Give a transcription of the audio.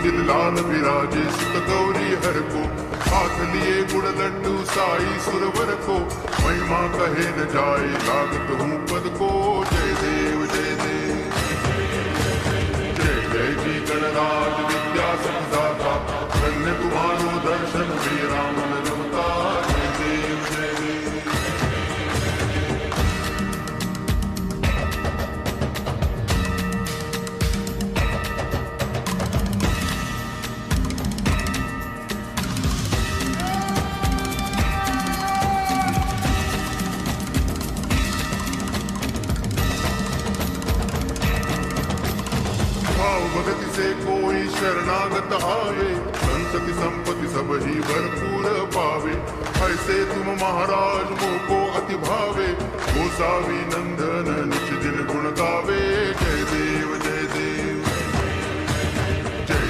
मंदिर लाल विराजे सुत गौरी हर को, हाथ लिए गुण लड्डू साई सुरवर को, महिमा कहे न जाए लागत हूँ पद को। जय देव जय देव जय जय जी गणराज विद्या सुखदाता, धन्य तुम्हारो दर्शन मेरा मन रमता। जय देव जय देव भाव भगति से कोई शरणागत आवे, संतति संपत्ति सब ही भरपूर पावे। ऐसे तुम महाराज मोको अति भावे, गोसावी नंदन निज दिन गुण गावे। जय देव जय